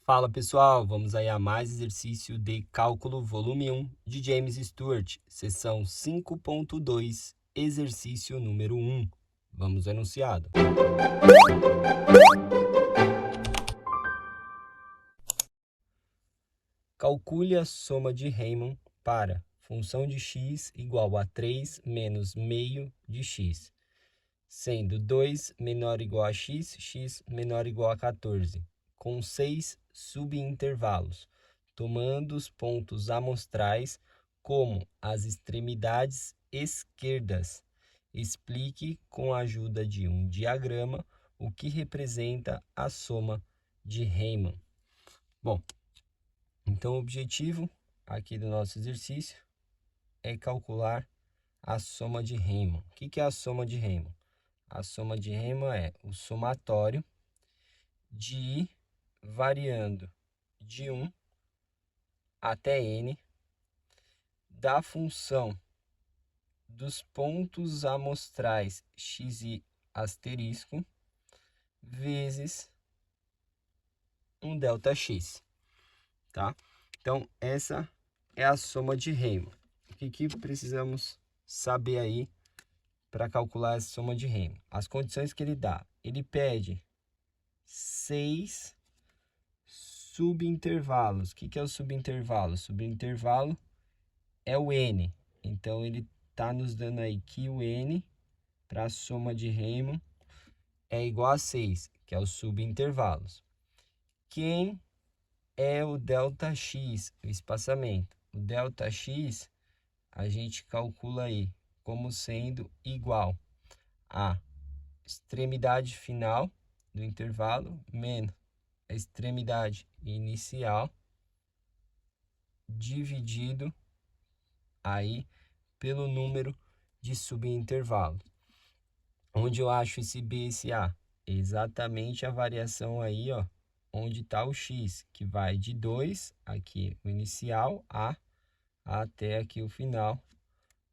Fala pessoal, vamos aí a mais exercício de cálculo volume 1 de James Stewart, seção 5.2, exercício número 1. Vamos ao enunciado. Calcule a soma de Riemann para função de x igual a 3 menos meio de x, sendo 2 menor ou igual a x, x menor ou igual a 14, com 6 subintervalos, tomando os pontos amostrais como as extremidades esquerdas. Explique com a ajuda de um diagrama o que representa a soma de Riemann. Bom, então o objetivo aqui do nosso exercício é calcular a soma de Riemann. O que é a soma de Riemann? A soma de Riemann é o somatório de I variando de 1 até n da função dos pontos amostrais xi asterisco vezes um ΔX, tá? Então, essa é a soma de Riemann. O que precisamos saber aí para calcular a soma de Riemann? As condições que ele dá. Ele pede 6 subintervalos. O que é o subintervalo? O subintervalo é o n. Então, ele está nos dando aí que o n para a soma de Riemann é igual a 6, que é os subintervalos. Quem é o ΔX, o espaçamento? O ΔX a gente calcula aí como sendo igual a extremidade final do intervalo menos a extremidade inicial dividido aí pelo número de subintervalos. Onde eu acho esse B e esse A? Exatamente a variação aí, ó, onde está o X, que vai de 2, aqui o inicial, A, até aqui o final,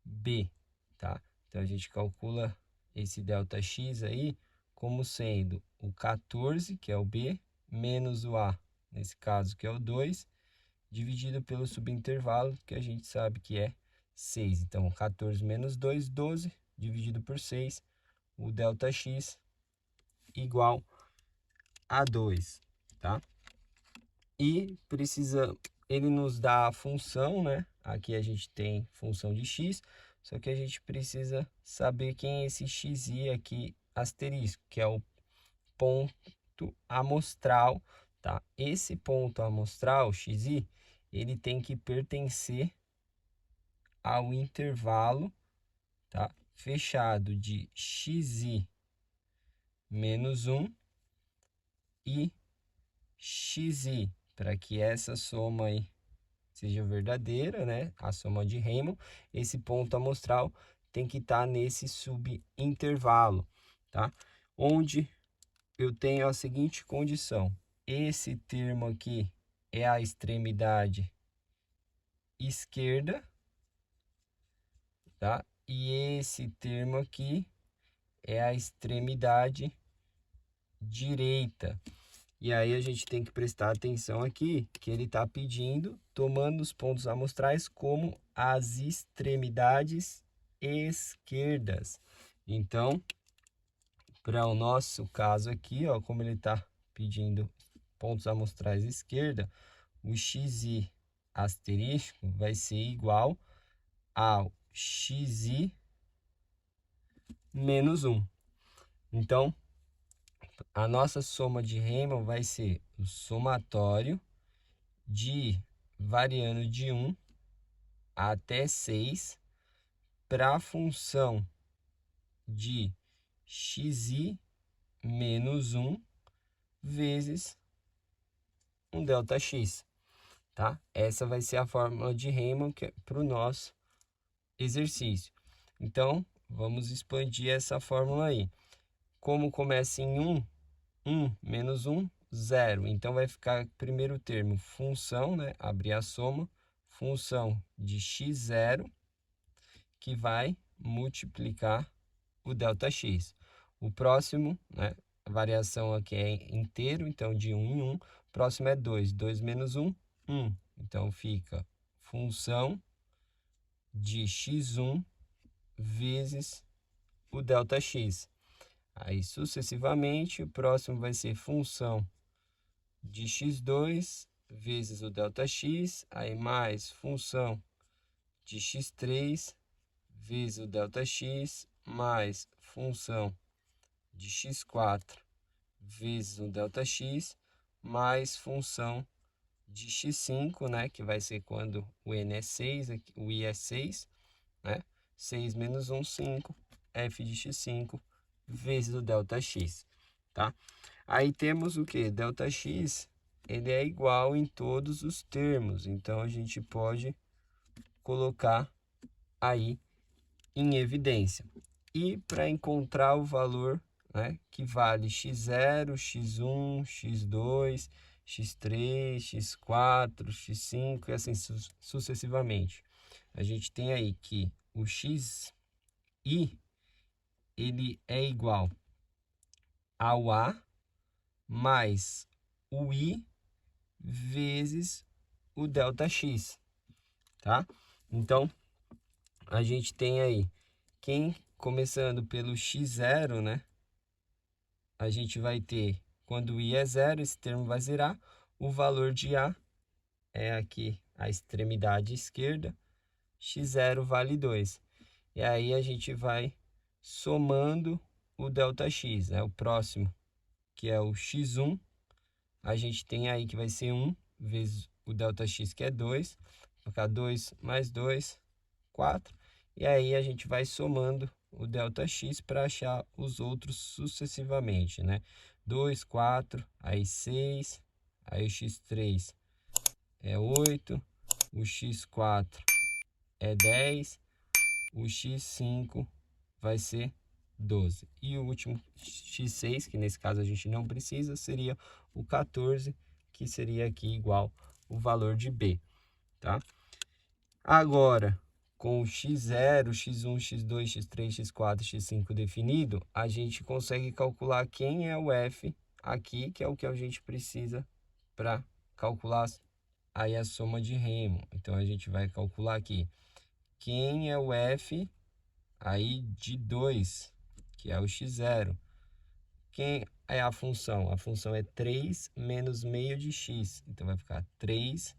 B, tá? Então, a gente calcula esse ΔX aí como sendo o 14, que é o B, menos o A, nesse caso, que é o 2, dividido pelo subintervalo, que a gente sabe que é 6. Então, 14 menos 2, 12, dividido por 6, o ΔX igual a 2, tá? E ele nos dá a função, né? Aqui a gente tem função de x, só que a gente precisa saber quem é esse xi aqui asterisco, que é o ponto amostral, tá? Esse ponto amostral, xi, ele tem que pertencer ao intervalo, tá? Fechado de xi menos 1 e xi, para que essa soma aí seja verdadeira, né? A soma de Riemann, esse ponto amostral tem que estar nesse subintervalo, tá? Onde eu tenho a seguinte condição: esse termo aqui é a extremidade esquerda, tá? E esse termo aqui é a extremidade direita. E aí a gente tem que prestar atenção aqui, que ele está pedindo, tomando os pontos amostrais como as extremidades esquerdas. Então, para o nosso caso aqui, ó, como ele está pedindo pontos amostrais esquerda, o xi asterisco vai ser igual ao xi menos 1. Então, a nossa soma de Riemann vai ser o somatório de variando de 1 até 6 para a função de xi menos 1 vezes um ΔX, tá? Essa vai ser a fórmula de Riemann para o nosso exercício. Então, vamos expandir essa fórmula aí. Como começa em 1, 1 menos 1, 0. Então, vai ficar primeiro termo função, né? Abrir a soma, função de x0, que vai multiplicar o ΔX. O próximo, né? A variação aqui é inteiro, então de 1 em 1. próximo é 2. 2 menos 1, 1. Então, fica função de x1 vezes o ΔX. Aí, sucessivamente, o próximo vai ser função de x2 vezes o ΔX, aí mais função de x3 vezes o ΔX, mais função de x4 vezes o ΔX, mais função de x5, né, que vai ser quando o n é 6, o i é 6, né, 6 menos 1, 5, f de x5 vezes o ΔX, tá? Aí temos o que? ΔX, ele é igual em todos os termos, então a gente pode colocar aí em evidência. E para encontrar o valor, né, que vale x0, x1, x2, x3, x4, x5 e assim sucessivamente. A gente tem aí que o xi, ele é igual ao a mais o i vezes o ΔX, tá? Então, a gente tem aí, começando pelo x0, né? A gente vai ter, quando o i é 0, esse termo vai zerar. O valor de a é aqui a extremidade esquerda, x0 vale 2. E aí a gente vai somando o ΔX, né? O próximo, que é o x1, a gente tem aí que vai ser 1 vezes o ΔX, que é 2. Vai ficar 2 mais 2, 4. E aí a gente vai somando o ΔX para achar os outros sucessivamente, né? 2, 4, aí 6, aí o x3 é 8, o x4 é 10, o x5 vai ser 12. E o último x6, que nesse caso a gente não precisa, seria o 14, que seria aqui igual o valor de b, tá? Agora, com o x0, x1, x2, x3, x4, x5 definido, a gente consegue calcular quem é o f aqui, que é o que a gente precisa para calcular aí a soma de Riemann. Então, a gente vai calcular aqui quem é o f aí de 2, que é o x0. Quem é a função? A função é 3 menos meio de x. Então, vai ficar 3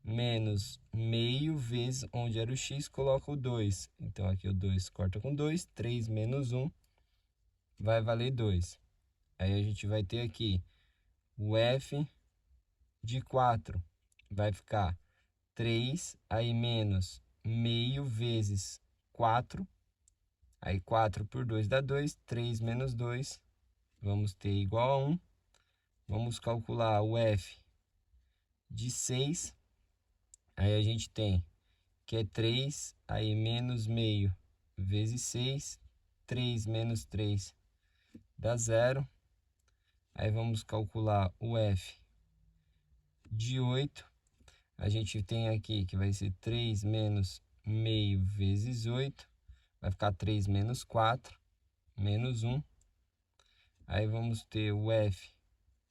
menos meio vezes onde era o x, coloca o 2. Então, aqui o 2 corta com 2, 3 menos 1 vai valer 2. Aí, a gente vai ter aqui o f de 4. Vai ficar 3, aí menos meio vezes 4. Aí, 4 por 2 dá 2, 3 menos 2, vamos ter igual a 1. Vamos calcular o f de 6. Aí, a gente tem que é 3, aí menos meio vezes 6, 3 menos 3 dá 0. Aí vamos calcular o f de 8. A gente tem aqui que vai ser 3 menos meio vezes 8, vai ficar 3 menos 4, menos 1. Aí vamos ter o f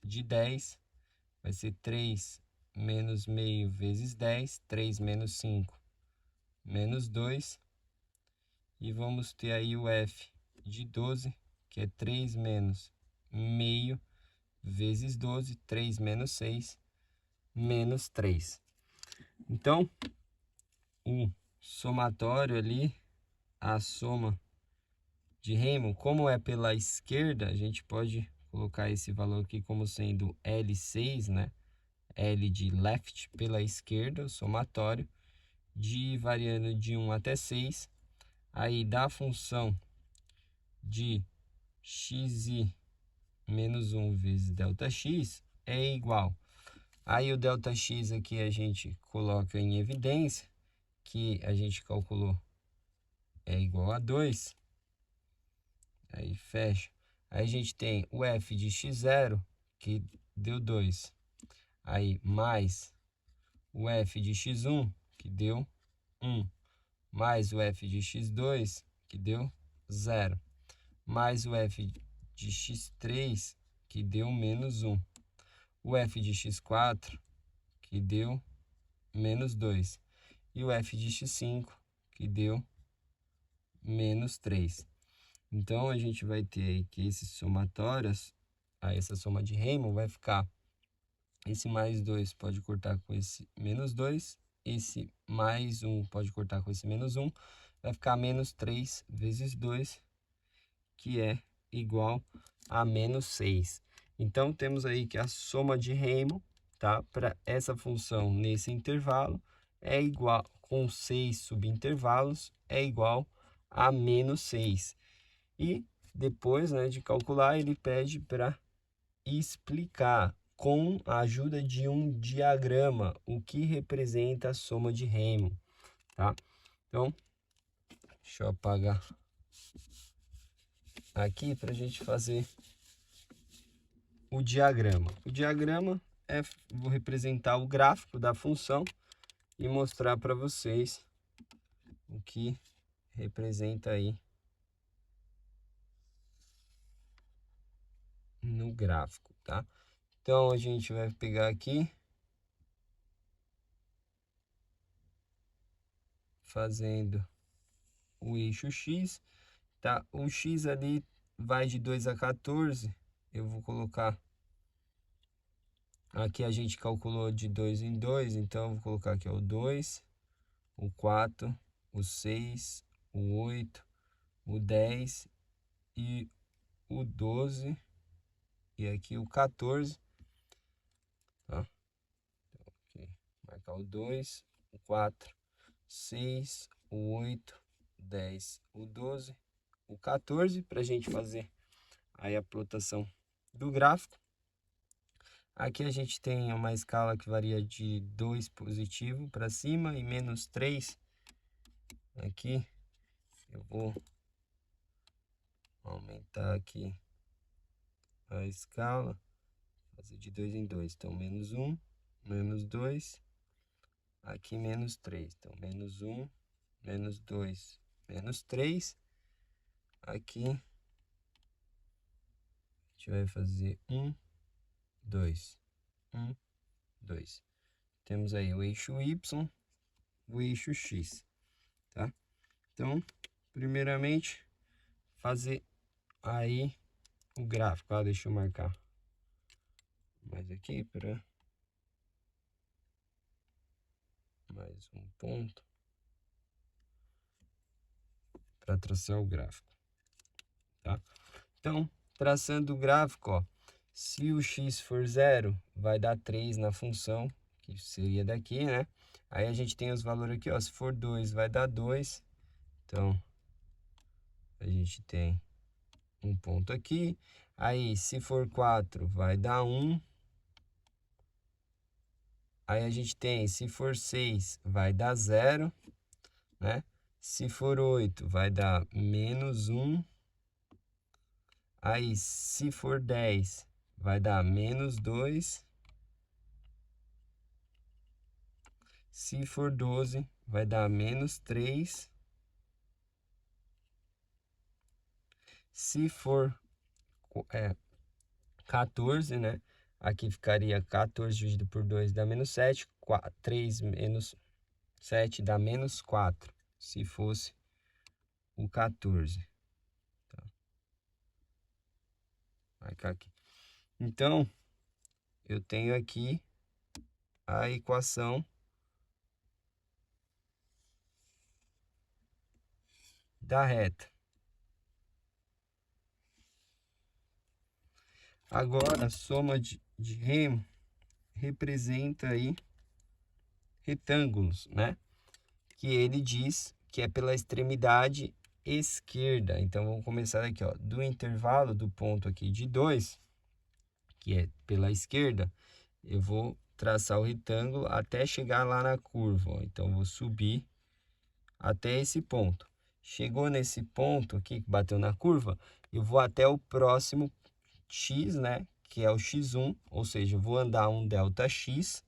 de 10, vai ser 3 menos meio vezes 10, 3 menos 5, menos 2. E vamos ter aí o f de 12, que é 3 menos meio vezes 12, 3 menos 6, menos 3. Então, o somatório ali, a soma de Riemann, como é pela esquerda, a gente pode colocar esse valor aqui como sendo L6, né? L de left pela esquerda, o somatório, de variando de 1 até 6. Aí, da função de xi menos 1 vezes ΔX é igual. Aí o ΔX aqui a gente coloca em evidência, que a gente calculou é igual a 2. Aí fecha. Aí a gente tem o f de x0, que deu 2. Aí mais o f de x1, que deu 1. Mais o f de x2, que deu 0. Mais o f de x3, que deu menos 1. o f de x4, que deu menos 2. E o f de x5, que deu menos 3. Então, a gente vai ter aí que esses somatórios, essa soma de Riemann vai ficar, esse mais 2 pode cortar com esse menos 2, esse mais 1 pode cortar com esse menos 1, vai ficar menos 3 vezes 2, que é igual a menos 6. Então, temos aí que a soma de Riemann, tá, para essa função nesse intervalo, é igual, com 6 subintervalos, é igual a menos 6. E depois, né, de calcular, ele pede para explicar com a ajuda de um diagrama o que representa a soma de Riemann, tá? Então, deixa eu apagar aqui para a gente fazer o diagrama. O diagrama vou representar o gráfico da função e mostrar para vocês o que representa aí no gráfico, tá? Então, a gente vai pegar aqui, fazendo o eixo X, tá? O X ali vai de 2 a 14, eu vou colocar, aqui a gente calculou de 2 em 2, então eu vou colocar aqui ó, o 2, o 4, o 6, o 8, o 10 e o 12, e aqui o 14, tá? Então, aqui, marcar o 2, o 4, 6, o 8, 10, o 12, o 14, para a gente fazer aí a plotação do gráfico. Aqui a gente tem uma escala que varia de 2 positivo para cima e menos 3. Aqui eu vou aumentar aqui a escala, fazer de 2 em 2. Então, menos 1, menos 2, aqui menos 3. Então, menos 1, menos 2, menos 3. Aqui a gente vai fazer 1, 2, 1, 2. Temos aí o eixo Y, o eixo X, tá? Então, primeiramente, fazer aí o gráfico. Ah, deixa eu marcar mais aqui para mais um ponto para traçar o gráfico, tá? Então, traçando o gráfico, ó, se o x for 0, vai dar 3 na função, que seria daqui, né? Aí a gente tem os valores aqui, ó, se for 2, vai dar 2. Então, a gente tem um ponto aqui. Aí, se for 4, vai dar 1. Aí a gente tem, se for 6, vai dar 0, né? Se for 8, vai dar menos 1. Aí, se for 10, vai dar menos 2. Se for 12, vai dar menos 3. Se for 14, né? Aqui ficaria 14 dividido por 2 dá menos 7. 3 menos 7 dá menos 4, se fosse o 14. Tá? Marcar aqui. Então, eu tenho aqui a equação da reta. Agora, a soma de Riemann representa aí retângulos, né? Que ele diz que é pela extremidade esquerda. Então, vamos começar aqui, ó, do intervalo do ponto aqui de 2, que é pela esquerda, eu vou traçar o retângulo até chegar lá na curva, ó. Então, vou subir até esse ponto. Chegou nesse ponto aqui, que bateu na curva, eu vou até o próximo x, né? Que é o x1, ou seja, eu vou andar um delta x.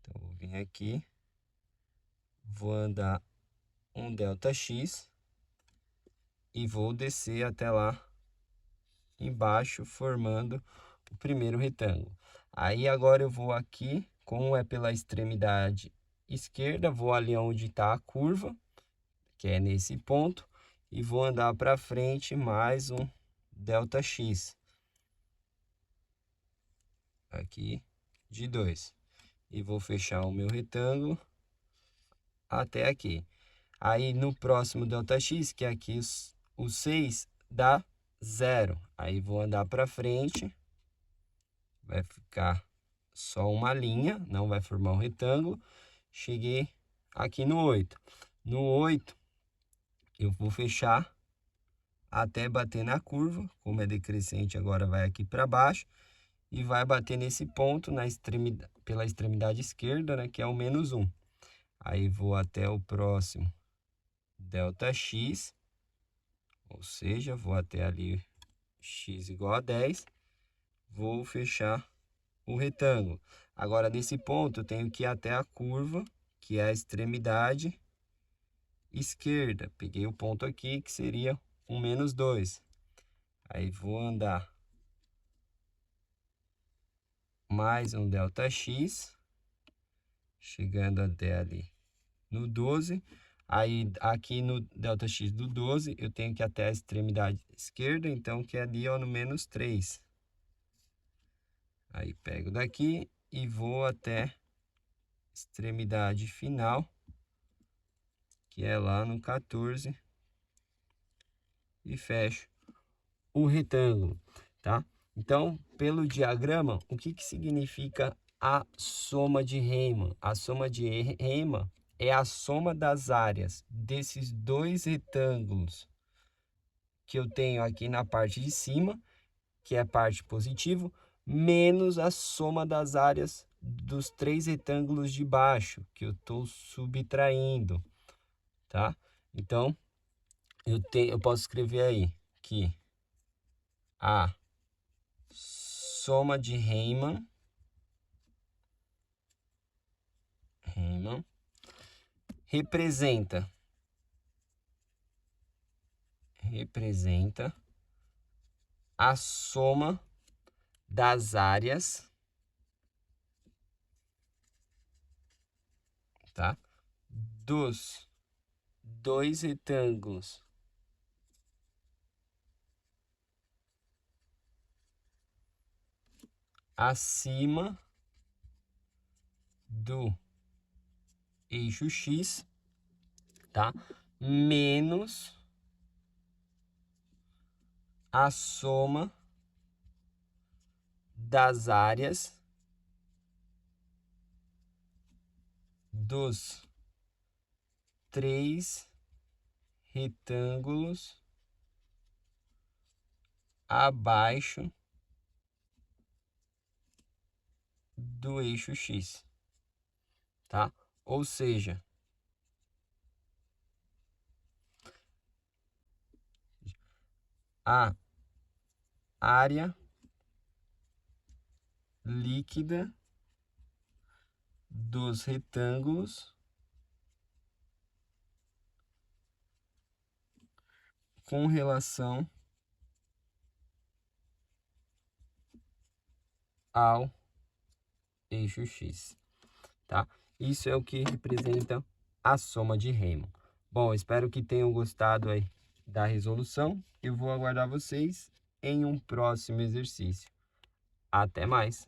Então, vou vir aqui, vou andar um delta x e vou descer até lá embaixo, formando o primeiro retângulo. Aí agora eu vou aqui, como é pela extremidade esquerda, vou ali onde está a curva, que é nesse ponto, e vou andar para frente mais um ΔX. Aqui de 2. E vou fechar o meu retângulo até aqui. Aí no próximo ΔX, que é aqui o 6, dá 0. Aí vou andar para frente, vai ficar só uma linha, não vai formar um retângulo. Cheguei aqui no 8. No 8, eu vou fechar até bater na curva, como é decrescente, agora vai aqui para baixo. E vai bater nesse ponto pela extremidade esquerda, né, que é o -1. Aí vou até o próximo ΔX, ou seja, vou até ali x igual a 10, vou fechar o retângulo. Agora, desse ponto, eu tenho que ir até a curva, que é a extremidade esquerda. Peguei o ponto aqui, que seria um -2. Aí vou andar mais um ΔX, chegando até ali no 12. Aí aqui no ΔX do 12, eu tenho que ir até a extremidade esquerda, então que é ali, ó, no -3. Aí pego daqui e vou até extremidade final, que é lá no 14, e fecho o retângulo, tá? Então, pelo diagrama, o que significa a soma de Riemann? A soma de Riemann é a soma das áreas desses dois retângulos que eu tenho aqui na parte de cima, que é a parte positiva, menos a soma das áreas dos três retângulos de baixo, que eu estou subtraindo, tá? Então, eu posso escrever aí que a soma de Riemann representa a soma das áreas, tá, dos dois retângulos acima do eixo X, tá, menos a soma das áreas dos três retângulos abaixo do eixo X, tá? Ou seja, a área líquida dos retângulos com relação ao eixo X, tá? Isso é o que representa a soma de Riemann. Bom, espero que tenham gostado aí da resolução. Eu vou aguardar vocês em um próximo exercício. Até mais!